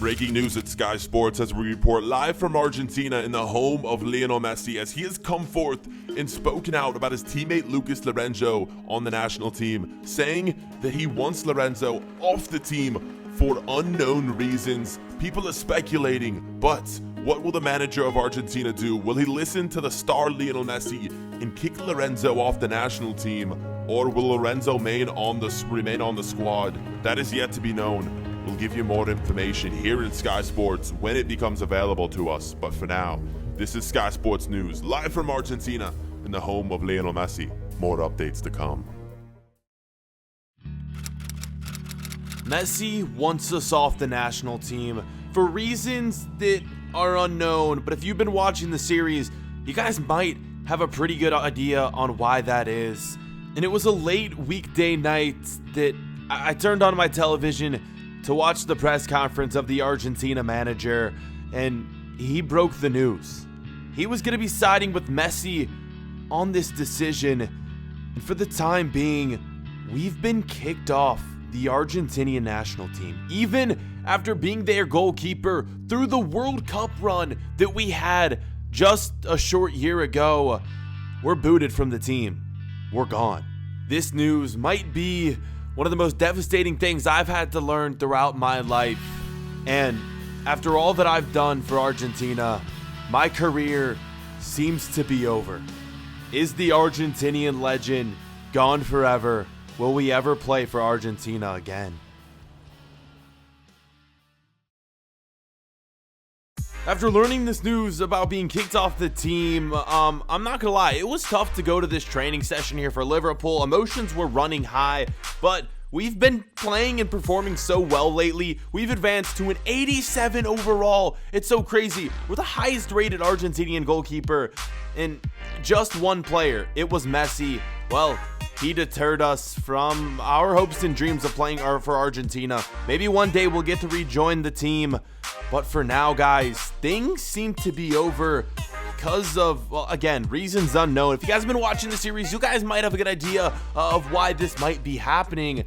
Breaking news at Sky Sports as we report live from Argentina in the home of Lionel Messi as he has come forth and spoken out about his teammate Lucas Lorenzo on the national team, saying that he wants Lorenzo off the team for unknown reasons. People are speculating, but what will the manager of Argentina do? Will he listen to the star Lionel Messi and kick Lorenzo off the national team? Or will Lorenzo remain on the squad? That is yet to be known. We'll give you more information here in Sky Sports when it becomes available to us. But for now, this is Sky Sports News, live from Argentina in the home of Lionel Messi. More updates to come. Messi wants us off the national team for reasons that are unknown, but if you've been watching the series, you guys might have a pretty good idea on why that is. And it was a late weekday night that I turned on my television to watch the press conference of the Argentina manager, and he broke the news. He was going to be siding with Messi on this decision, and for the time being, we've been kicked off the Argentinian National Team. Even after being their goalkeeper through the World Cup run that we had just a short year ago, we're booted from the team. We're gone. This news might be one of the most devastating things I've had to learn throughout my life. And after all that I've done for Argentina, my career seems to be over. Is the Argentinian legend gone forever? Will we ever play for Argentina again? After learning this news about being kicked off the team, I'm not gonna lie, it was tough to go to this training session here for Liverpool. Emotions were running high, but we've been playing and performing so well lately. We've advanced to an 87 overall. It's so crazy. We're the highest rated Argentinian goalkeeper, and just one player, it was Messi. Well, he deterred us from our hopes and dreams of playing for Argentina. Maybe one day we'll get to rejoin the team. But for now, guys, things seem to be over because of, well, again, reasons unknown. If you guys have been watching the series, you guys might have a good idea of why this might be happening.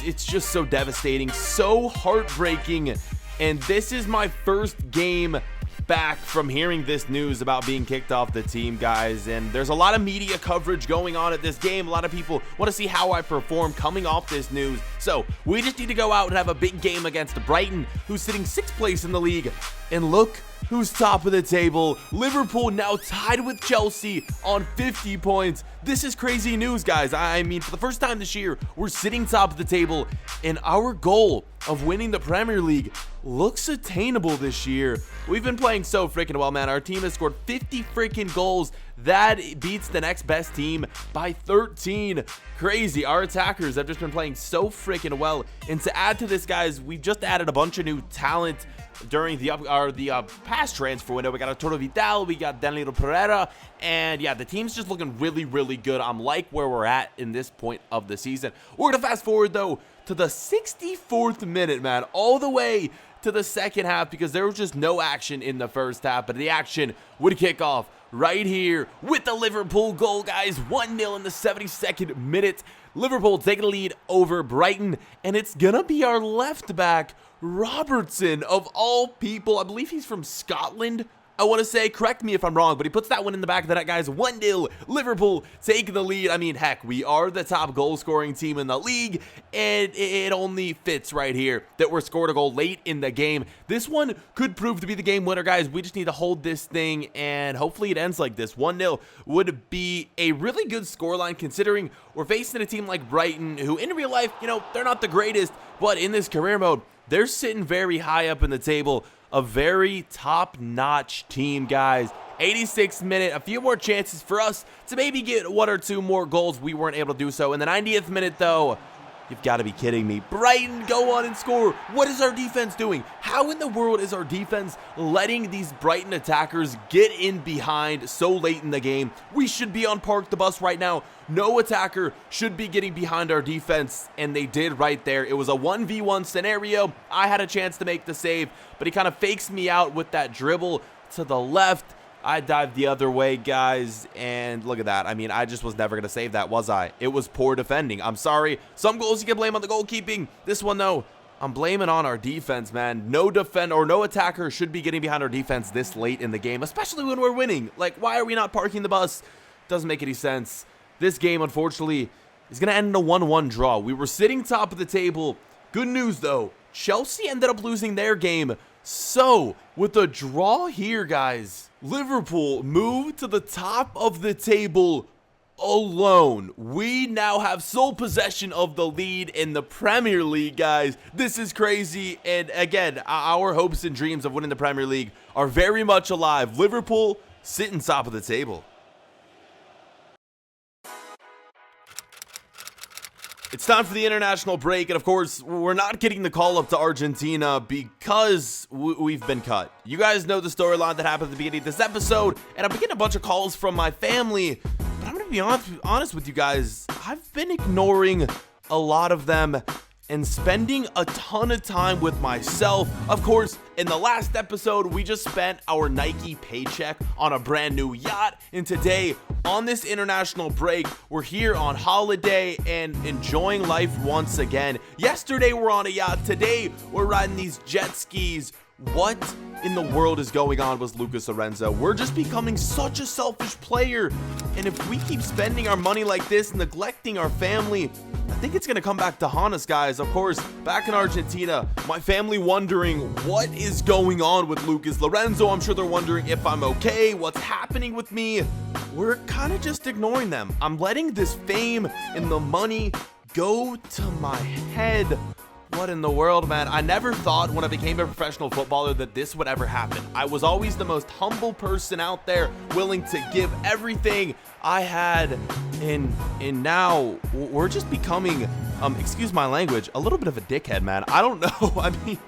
It's just so devastating, so heartbreaking. And this is my first game back from hearing this news about being kicked off the team, guys, and there's a lot of media coverage going on at this game. A lot of people want to see how I perform coming off this news, so we just need to go out and have a big game against Brighton, who's sitting 6th place in the league. And look who's top of the table. Liverpool now tied with Chelsea on 50 points. This is crazy news, guys. I mean, for the first time this year, we're sitting top of the table, and our goal of winning the Premier League looks attainable this year. We've been playing so freaking well, man. Our team has scored 50 freaking goals. That beats the next best team by 13. Crazy. Our attackers have just been playing so freaking well. And to add to this, guys, we've just added a bunch of new talent during the past transfer window. We got Arturo Vidal, we got Danilo Pereira, and yeah, the team's just looking really, really good. I'm like where we're at in this point of the season. We're gonna fast forward though to the 64th minute, man, all the way to the second half, because there was just no action in the first half, but the action would kick off right here with the Liverpool goal, guys. 1-0 in the 72nd minute. Liverpool taking the lead over Brighton, and it's gonna be our left back, Robertson, of all people. I believe he's from Scotland, I want to say. Correct me if I'm wrong, but he puts that one in the back of the net, guys. 1-0, Liverpool taking the lead. I mean, heck, we are the top goal-scoring team in the league, and it only fits right here that we're scored a goal late in the game. This one could prove to be the game winner, guys. We just need to hold this thing, and hopefully it ends like this. 1-0 would be a really good scoreline, considering we're facing a team like Brighton, who in real life, you know, they're not the greatest, but in this career mode, they're sitting very high up in the table. A very top-notch team, guys. 86th minute, a few more chances for us to maybe get 1 or 2 more goals. We weren't able to do so. In the 90th minute, though, you've got to be kidding me. Brighton go on and score. What is our defense doing? How in the world is our defense letting these Brighton attackers get in behind so late in the game? We should be on Park the Bus right now. No attacker should be getting behind our defense, and they did right there. It was a 1v1 scenario. I had a chance to make the save, but he kind of fakes me out with that dribble to the left. I dived the other way, guys, and look at that. I mean, I just was never going to save that, was I? It was poor defending. I'm sorry. Some goals you can blame on the goalkeeping. This one, though, I'm blaming on our defense, man. No attacker should be getting behind our defense this late in the game, especially when we're winning. Like, why are we not parking the bus? Doesn't make any sense. This game, unfortunately, is going to end in a 1-1 draw. We were sitting top of the table. Good news, though. Chelsea ended up losing their game. So, with a draw here, guys, Liverpool moved to the top of the table alone. We now have sole possession of the lead in the Premier League, guys. This is crazy. And again, our hopes and dreams of winning the Premier League are very much alive. Liverpool sitting top of the table. It's time for the international break, and of course, we're not getting the call up to Argentina because we've been cut. You guys know the storyline that happened at the beginning of this episode, and I'm getting a bunch of calls from my family, but I'm going to be honest with you guys. I've been ignoring a lot of them and spending a ton of time with myself. Of course, in the last episode, we just spent our Nike paycheck on a brand new yacht, and today, on this international break, we're here on holiday and enjoying life once again. Yesterday, we're on a yacht. Today, we're riding these jet skis. What in the world is going on with Lucas Lorenzo? We're just becoming such a selfish player. And if we keep spending our money like this, neglecting our family, I think it's going to come back to haunt us, guys. Of course, back in Argentina, my family wondering what is going on with Lucas Lorenzo. I'm sure they're wondering if I'm okay, what's happening with me. We're kind of just ignoring them. I'm letting this fame and the money go to my head. What in the world, man? I never thought when I became a professional footballer that this would ever happen. I was always the most humble person out there, willing to give everything I had, and now we're just becoming, excuse my language, a little bit of a dickhead, man. I don't know. I mean,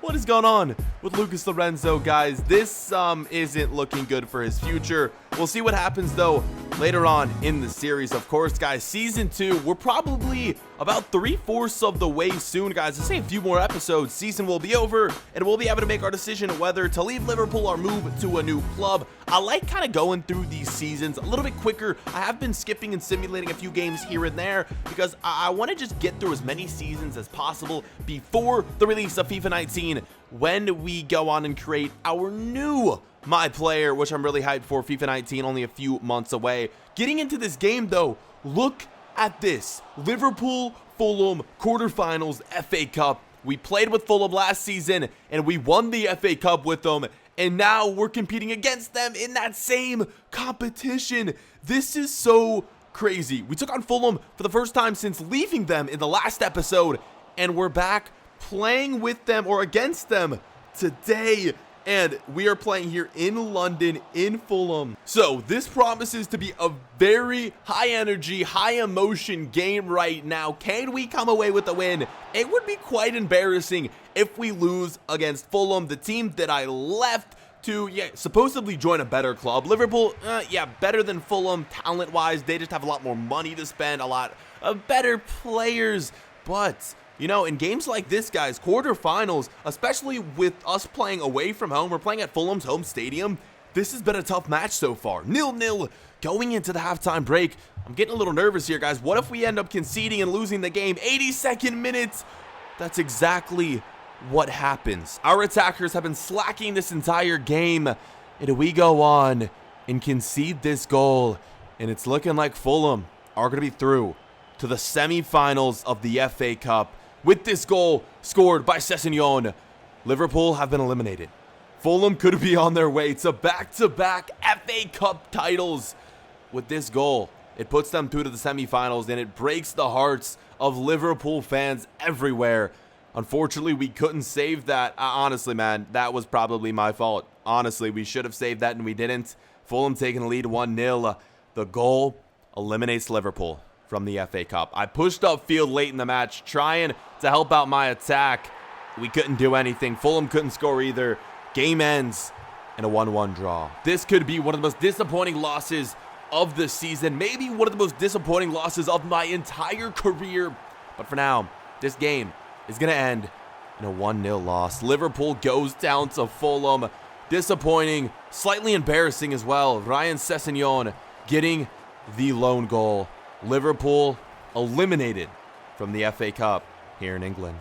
what is going on with Lucas Lorenzo, guys? This isn't looking good for his future. We'll see what happens, though, later on in the series. Of course, guys, season 2, we're probably about 3/4 of the way soon, guys. Let's say a few more episodes, season will be over, and we'll be able to make our decision whether to leave Liverpool or move to a new club. I like kind of going through these seasons a little bit quicker. I have been skipping and simulating a few games here and there because I want to just get through as many seasons as possible before the release of FIFA 19 when we go on and create our new My Player, which I'm really hyped for. FIFA 19 only a few months away. Getting into this game, though, look at this. Liverpool, Fulham, quarterfinals, FA Cup. We played with Fulham last season, and we won the FA Cup with them, and now we're competing against them in that same competition. This is so crazy. We took on Fulham for the first time since leaving them in the last episode, and we're back playing with them or against them today. And we are playing here in London, in Fulham. So this promises to be a very high energy, high emotion game right now. Can we come away with a win? It would be quite embarrassing if we lose against Fulham, the team that I left to, supposedly join a better club. Liverpool, better than Fulham talent-wise. They just have a lot more money to spend, a lot of better players. But you know, in games like this, guys, quarterfinals, especially with us playing away from home, we're playing at Fulham's home stadium. This has been a tough match so far. 0-0 going into the halftime break. I'm getting a little nervous here, guys. What if we end up conceding and losing the game? 82nd minute. That's exactly what happens. Our attackers have been slacking this entire game, and we go on and concede this goal, and it's looking like Fulham are going to be through to the semifinals of the FA Cup. With this goal scored by Sessegnon, Liverpool have been eliminated. Fulham could be on their way to back-to-back FA Cup titles. With this goal, it puts them through to the semifinals, and it breaks the hearts of Liverpool fans everywhere. Unfortunately, we couldn't save that. Honestly, man, that was probably my fault. Honestly, we should have saved that, and we didn't. Fulham taking the lead 1-0. The goal eliminates Liverpool from the FA Cup. I pushed upfield late in the match, trying to help out my attack. We couldn't do anything. Fulham couldn't score either. Game ends in a 1-1 draw. This could be one of the most disappointing losses of the season. Maybe one of the most disappointing losses of my entire career. But for now, this game is going to end in a 1-0 loss. Liverpool goes down to Fulham. Disappointing, slightly embarrassing as well. Ryan Sessegnon getting the lone goal. Liverpool eliminated from the FA Cup here in England.